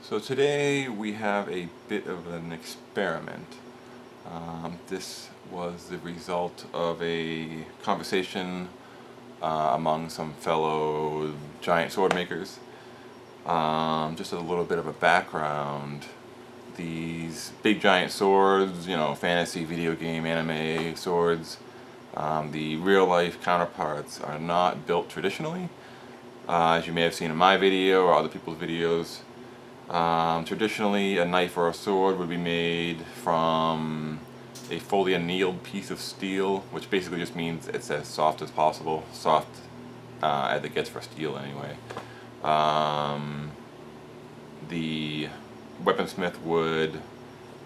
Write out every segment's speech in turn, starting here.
So today we have a bit of an experiment. This was the result of a conversation among some fellow giant sword makers. Just a little bit of a background. These big giant swords, fantasy, video game, anime swords, the real life counterparts are not built traditionally. As you may have seen in my video or other people's videos, traditionally, a knife or a sword would be made from a fully annealed piece of steel, which basically just means it's as soft as possible, soft as it gets for steel anyway. The weaponsmith would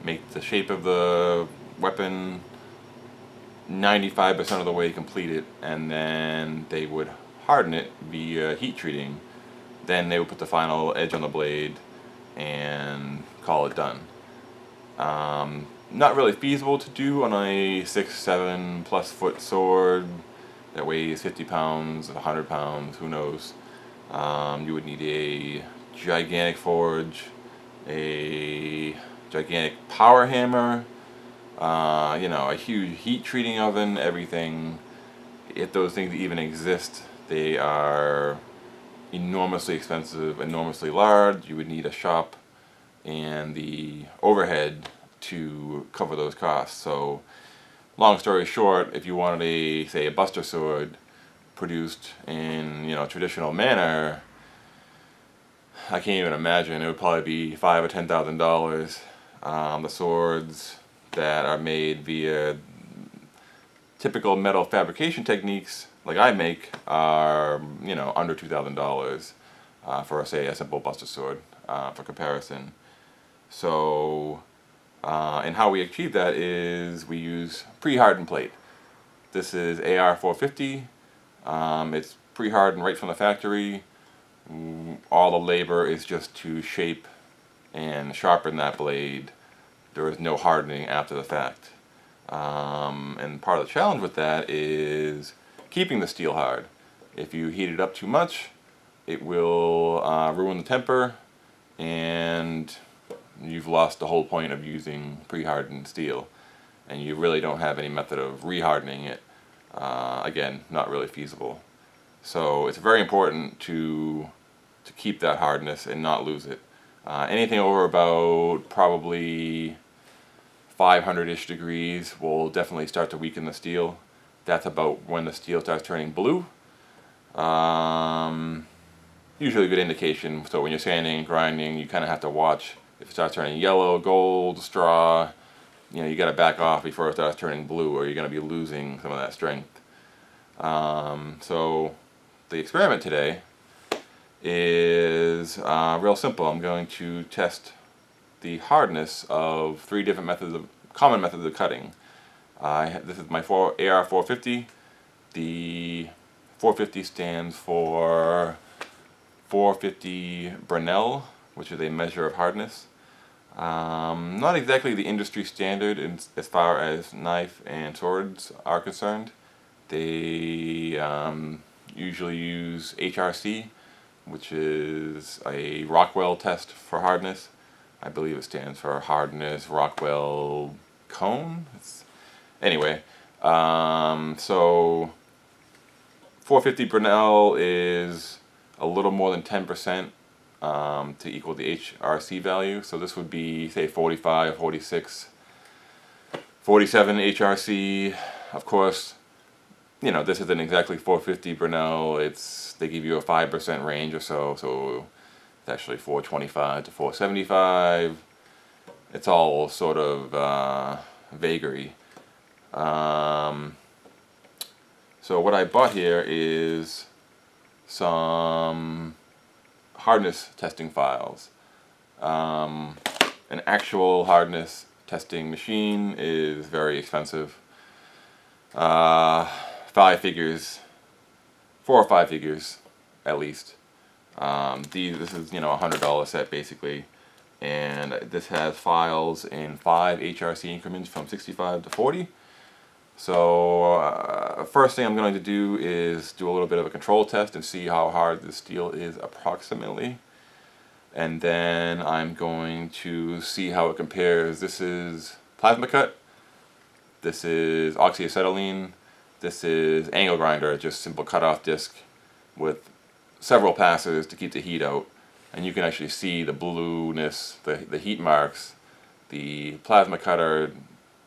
make the shape of the weapon 95% of the way complete it, and then they would harden it via heat treating. Then they would put the final edge on the blade and call it done. Not really feasible to do on a 6-7+ foot sword that weighs 50 pounds, 100 pounds, who knows. You would need a gigantic forge, a gigantic power hammer, a huge heat treating oven, everything. If those things even exist, they are enormously expensive, enormously large. You would need a shop and the overhead to cover those costs. So, long story short, if you wanted say a buster sword produced in traditional manner, I can't even imagine. It would probably be $5,000 or $10,000. The swords that are made via typical metal fabrication techniques like I make are under $2,000 for say a simple buster sword for comparison. So and how we achieve that is we use pre-hardened plate. This is AR450. It's pre-hardened right from the factory. All the labor is just to shape and sharpen that blade. There is no hardening after the fact. And part of the challenge with that is keeping the steel hard. If you heat it up too much, it will ruin the temper, and you've lost the whole point of using pre-hardened steel, and you really don't have any method of re-hardening it. Again, not really feasible. So it's very important to keep that hardness and not lose it. Anything over about probably 500-ish degrees will definitely start to weaken the steel. That's about when the steel starts turning blue. Usually a good indication. So when you're sanding and grinding, you kind of have to watch. If it starts turning yellow, gold, straw, you got to back off before it starts turning blue, or you're going to be losing some of that strength. So the experiment today is real simple. I'm going to test the hardness of 3 different common methods of cutting. This is my AR450. The 450 stands for 450 Brenel, which is a measure of hardness. Not exactly the industry standard as far as knife and swords are concerned. They usually use HRC, which is a Rockwell test for hardness. I believe it stands for hardness Rockwell cone. Anyway, so 450 Brenel is a little more than 10% to equal the HRC value. So this would be, say, 45, 46, 47 HRC. Of course, this isn't exactly 450 Brenel. They give you a 5% range or so it's actually 425 to 475. It's all sort of vagary. So what I bought here is some hardness testing files. An actual hardness testing machine is very expensive. 5 figures, 4 or 5 figures at least. This is a $100 set basically, and this has files in 5 HRC increments from 65 to 40. So first thing I'm going to do is do a little bit of a control test and see how hard the steel is approximately. and then I'm going to see how it compares. This is plasma cut, this is oxy-acetylene, this is angle grinder, just simple cutoff disc with several passes to keep the heat out. And you can actually see the blueness, the heat marks. The plasma cutter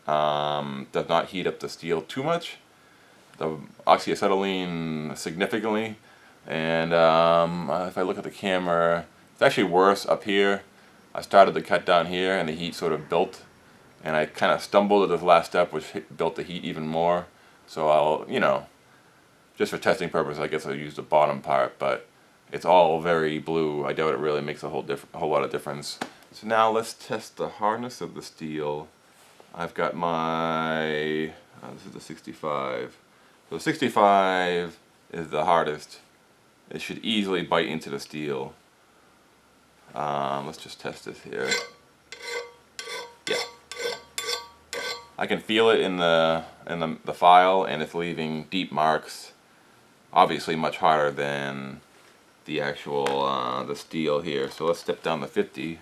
does not heat up the steel too much. The oxy-acetylene significantly. And if I look at the camera, it's actually worse up here. I started the cut down here and the heat sort of built. And I kind of stumbled at this last step, which built the heat even more. So I'll, you know, just for testing purposes, I guess I'll use the bottom part, but it's all very blue. I doubt it really makes a whole lot of difference. So now let's test the hardness of the steel. I've got my, this is the 65. So the 65 is the hardest. It should easily bite into the steel. Let's just test this here. Yeah. I can feel it in the file, and it's leaving deep marks. Obviously much harder than the actual the steel here. So let's step down to 50.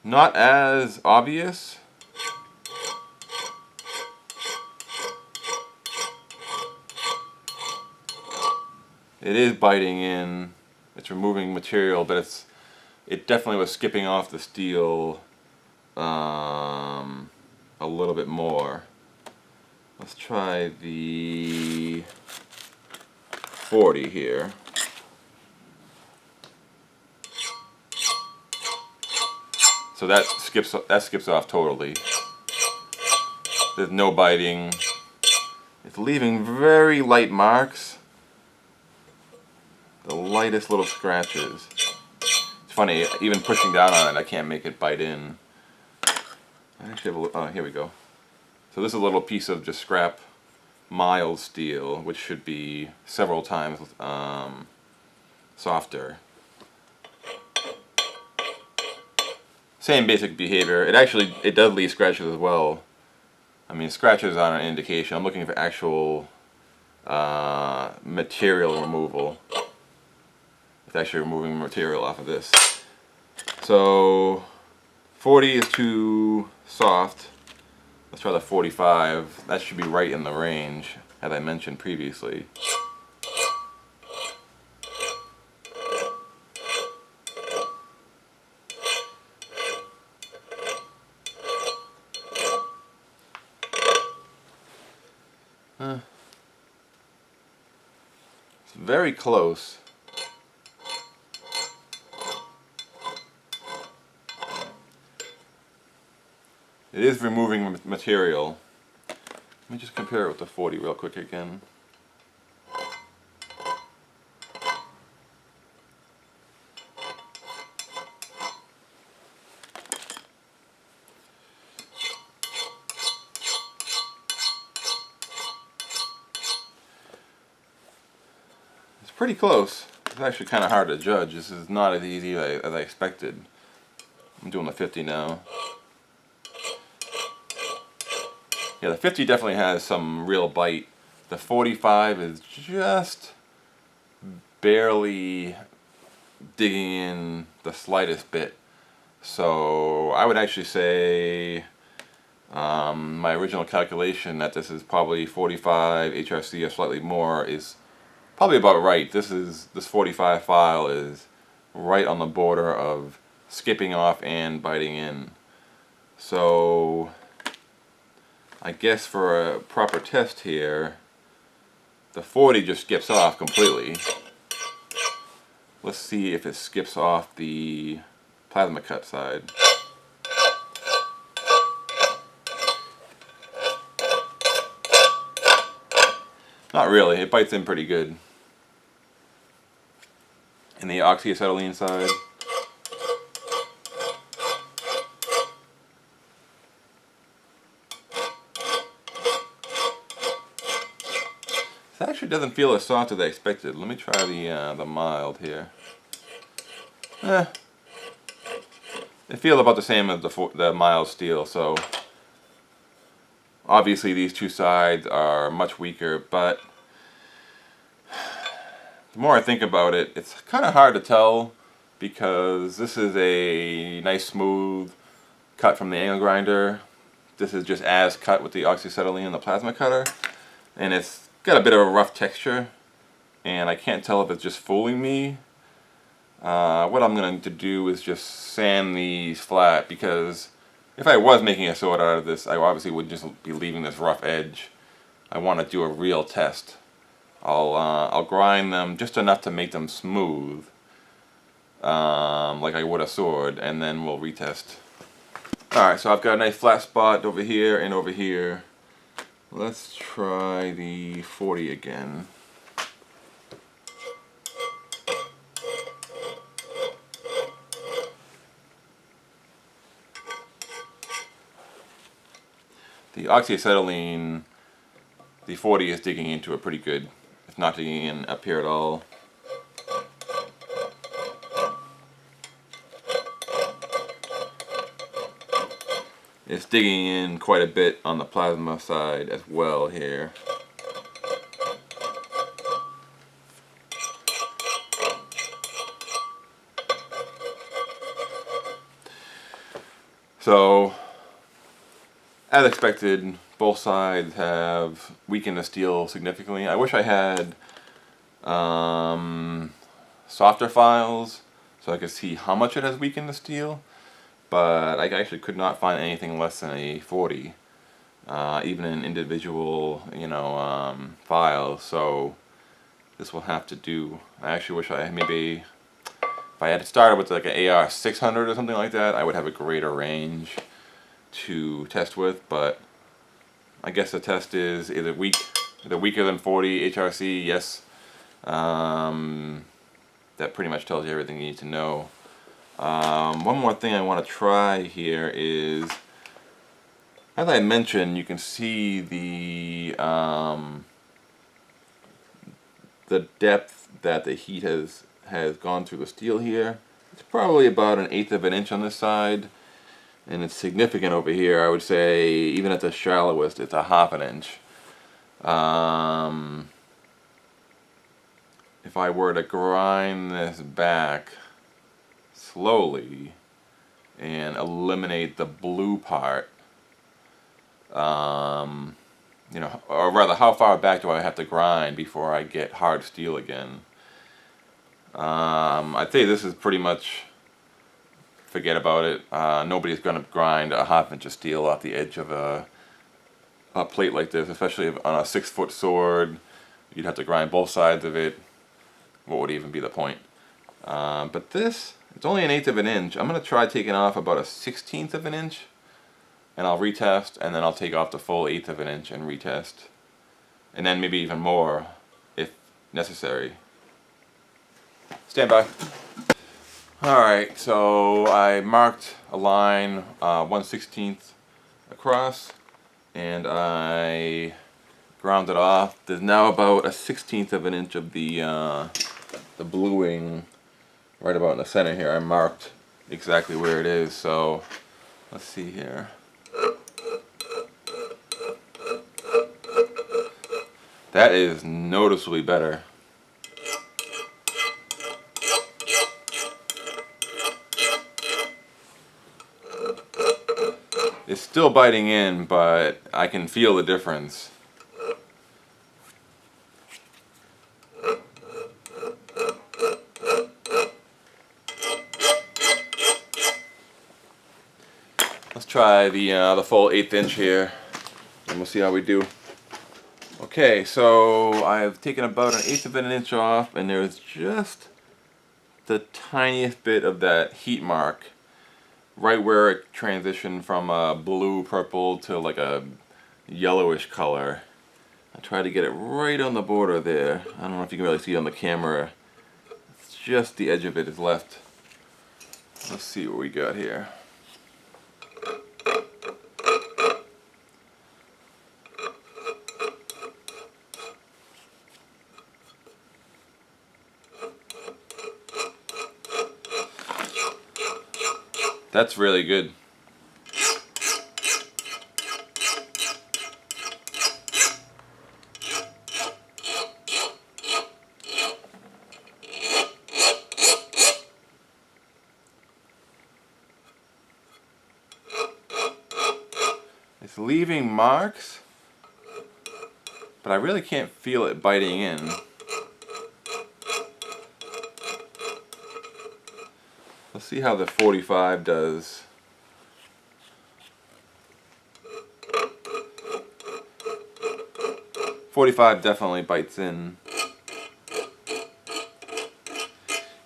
Not as obvious. It is biting in. It's removing material, but it definitely was skipping off the steel a little bit more. Let's try the 40 here. So that skips off totally. There's no biting. It's leaving very light marks. The lightest little scratches. It's funny, even pushing down on it, I can't make it bite in. I actually have a, here we go. So this is a little piece of just scrap mild steel, which should be several times softer. Same basic behavior. It does leave scratches as well. I mean, scratches aren't an indication. I'm looking for actual material removal. It's actually removing material off of this. So 40 is too soft. Let's try the 45. That should be right in the range, as I mentioned previously. It's very close. It is removing material. Let me just compare it with the 40 real quick again. It's pretty close. It's actually kind of hard to judge. This is not as easy as I expected. I'm doing the 50 now. Yeah, the 50 definitely has some real bite. The 45 is just barely digging in the slightest bit. So I would actually say my original calculation that this is probably 45 HRC or slightly more is probably about right. This 45 file is right on the border of skipping off and biting in. So I guess for a proper test here, the 40 just skips off completely. Let's see if it skips off the plasma cut side. Not really, it bites in pretty good. And the oxy-acetylene side, it actually doesn't feel as soft as I expected. Let me try the mild here. It feels about the same as the mild steel, so Obviously these two sides are much weaker, but the more I think about it, it's kind of hard to tell because this is a nice smooth cut from the angle grinder. This is just as cut with the oxy-acetylene and the plasma cutter, and it's got a bit of a rough texture, and I can't tell if it's just fooling me. What I'm going to do is just sand these flat, because if I was making a sword out of this, I obviously would just be leaving this rough edge. I want to do a real test. I'll grind them just enough to make them smooth, like I would a sword, and then we'll retest. Alright, so I've got a nice flat spot over here and over here. Let's try the 40 again. The oxy-acetylene, the 40 is digging into it pretty good. It's not digging in up here at all. It's digging in quite a bit on the plasma side as well here. So, as expected, both sides have weakened the steel significantly. I wish I had softer files so I could see how much it has weakened the steel, but I actually could not find anything less than a 40, even in individual, files. So this will have to do. I actually wish I maybe, if I had started with like an AR450 or something like that, I would have a greater range to test with. But I guess the test is either weaker than 40 HRC. Yes, that pretty much tells you everything you need to know. One more thing I want to try here is, as I mentioned, you can see the depth that the heat has gone through the steel here. It's probably about 1/8 of an inch on this side, and it's significant over here. I would say even at the shallowest, it's a 1/2 inch. If I were to grind this back slowly and eliminate the blue part, or rather, how far back do I have to grind before I get hard steel again? I'd say this is pretty much, forget about it. Nobody's going to grind a 1/2 inch of steel off the edge of a plate like this, especially on a 6-foot sword. You'd have to grind both sides of it. What would even be the point? But this, it's only 1/8 of an inch. I'm going to try taking off about 1/16 of an inch, and I'll retest, and then I'll take off the full 1/8 of an inch and retest. And then maybe even more if necessary. Stand by. Alright, so I marked a line 1/16 across, and I ground it off. There's now about 1/16 of an inch of the bluing right about in the center here. I marked exactly where it is, so let's see here. That is noticeably better. It's still biting in, but I can feel the difference. Let's try the full 1/8 inch here, and we'll see how we do. Okay, so I've taken about 1/8 of an inch off, and there's just the tiniest bit of that heat mark right where it transitioned from a blue purple to like a yellowish color. I tried to get it right on the border there. I don't know if you can really see it on the camera. It's just the edge of it is left. Let's see what we got here. That's really good. It's leaving marks, but I really can't feel it biting in. Let's see how the 45 does. .45 definitely bites in,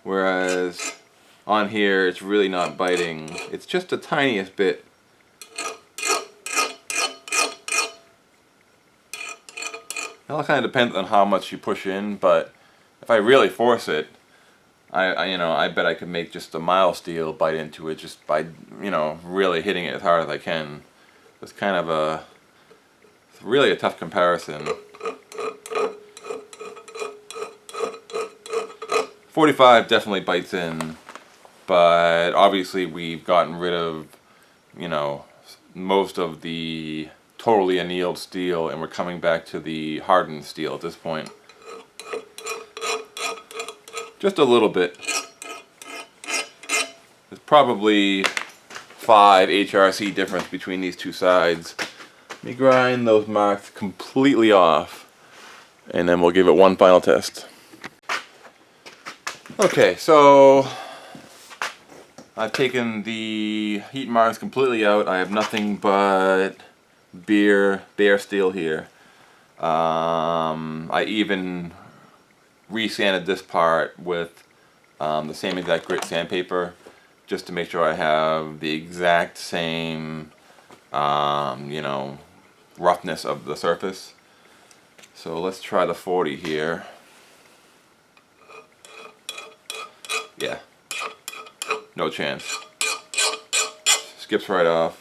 whereas on here it's really not biting. It's just the tiniest bit. It all kind of depends on how much you push in, but if I really force it, I bet I could make just a mild steel bite into it just by, really hitting it as hard as I can. It's kind of it's really a tough comparison. 45 definitely bites in, but obviously we've gotten rid of, most of the totally annealed steel, and we're coming back to the hardened steel at this point. Just a little bit. There's probably 5 HRC difference between these two sides. Let me grind those marks completely off, and then we'll give it one final test. Okay, so I've taken the heat marks completely out. I have nothing but bare steel here. I even re-sanded this part with the same exact grit sandpaper, just to make sure I have the exact same, roughness of the surface. So let's try the 40 here. Yeah, no chance. Skips right off.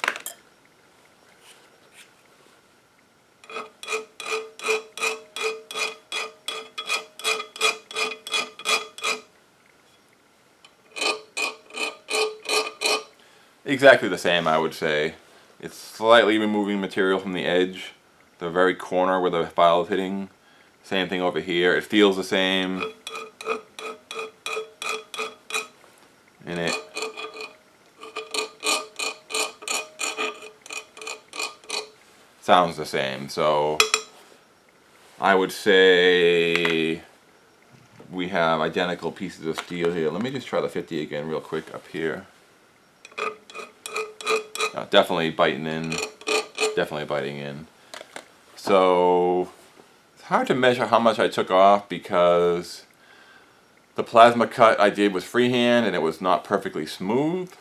Exactly the same, I would say. It's slightly removing material from the edge, the very corner where the file is hitting. Same thing over here. It feels the same. And it sounds the same. So I would say we have identical pieces of steel here. Let me just try the 50 again real quick up here. Definitely biting in. Definitely biting in. So it's hard to measure how much I took off because the plasma cut I did was freehand and it was not perfectly smooth.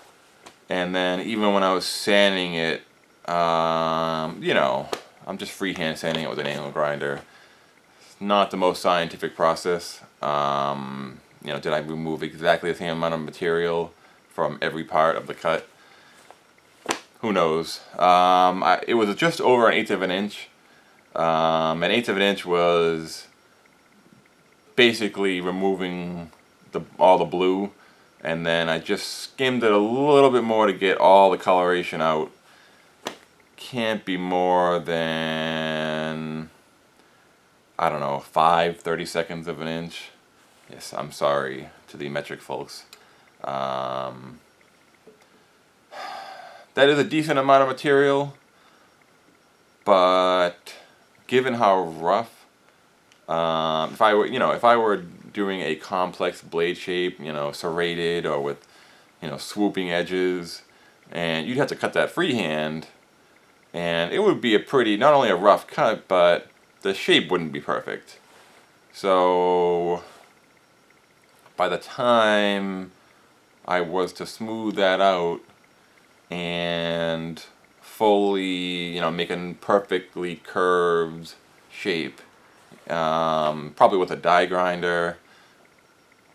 And then even when I was sanding it, I'm just freehand sanding it with an angle grinder. It's not the most scientific process. Did I remove exactly the same amount of material from every part of the cut? Who knows? It was just over 1/8 of an inch. An 1/8 of an inch was basically removing all the blue, and then I just skimmed it a little bit more to get all the coloration out. Can't be more than, I don't know, 5/32 of an inch. Yes, I'm sorry to the metric folks. That is a decent amount of material, but given how rough, if I were doing a complex blade shape, serrated or with, swooping edges, and you'd have to cut that freehand, and it would be a pretty, not only a rough cut, but the shape wouldn't be perfect. So by the time I was to smooth that out and fully, make a perfectly curved shape, probably with a die grinder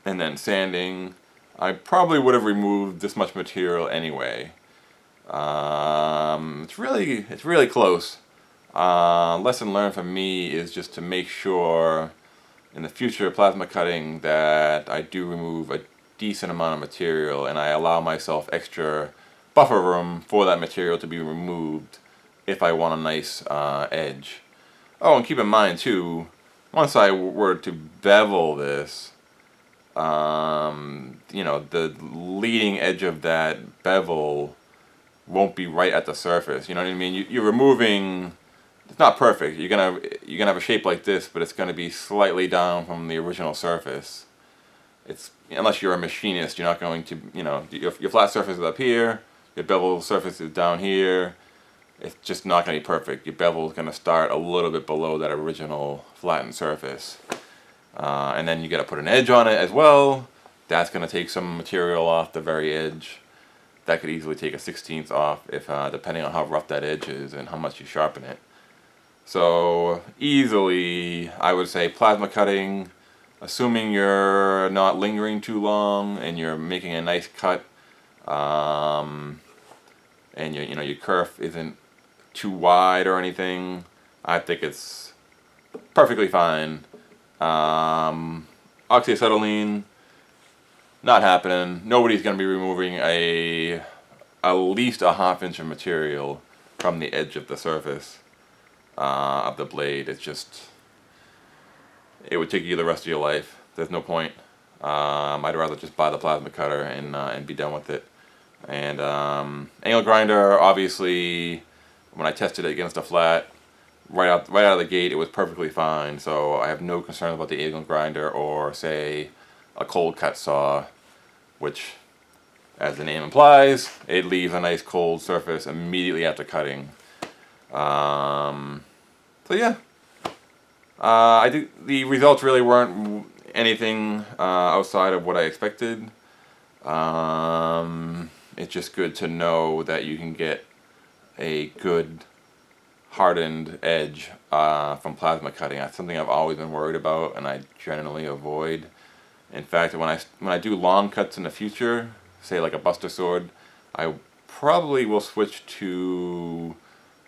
and then sanding, I probably would have removed this much material anyway. It's really close. Lesson learned for me is just to make sure in the future plasma cutting that I do remove a decent amount of material and I allow myself extra buffer room for that material to be removed if I want a nice edge. Oh, and keep in mind too, once I were to bevel this, the leading edge of that bevel won't be right at the surface. You know what I mean? You're removing. It's not perfect. You're gonna have a shape like this, but it's gonna be slightly down from the original surface. It's, unless you're a machinist, you're not going to, you know, your flat surface is up here, your bevel surface is down here. It's just not going to be perfect. Your bevel is going to start a little bit below that original flattened surface. And then you got to put an edge on it as well. That's going to take some material off the very edge. That could easily take a 1/16 off, if depending on how rough that edge is and how much you sharpen it. So easily, I would say plasma cutting, assuming you're not lingering too long and you're making a nice cut, and your kerf isn't too wide or anything, I think it's perfectly fine. Oxy-acetylene, not happening. Nobody's going to be removing at least a 1/2 inch of material from the edge of the surface of the blade. It's just, it would take you the rest of your life. There's no point. I'd rather just buy the plasma cutter and be done with it. And angle grinder, obviously, when I tested it against a flat, right out of the gate, it was perfectly fine. So I have no concerns about the angle grinder or, say, a cold cut saw, which, as the name implies, it leaves a nice cold surface immediately after cutting. So yeah, I think the results really weren't anything outside of what I expected. It's just good to know that you can get a good hardened edge from plasma cutting. That's something I've always been worried about, and I generally avoid. In fact, when I do long cuts in the future, say like a buster sword, I probably will switch to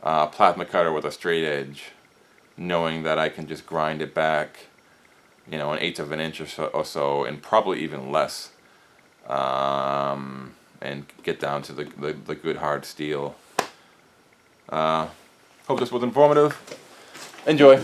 plasma cutter with a straight edge, knowing that I can just grind it back, you know, 1/8 of an inch or so, and probably even less, and get down to the good hard steel. Hope this was informative. Enjoy.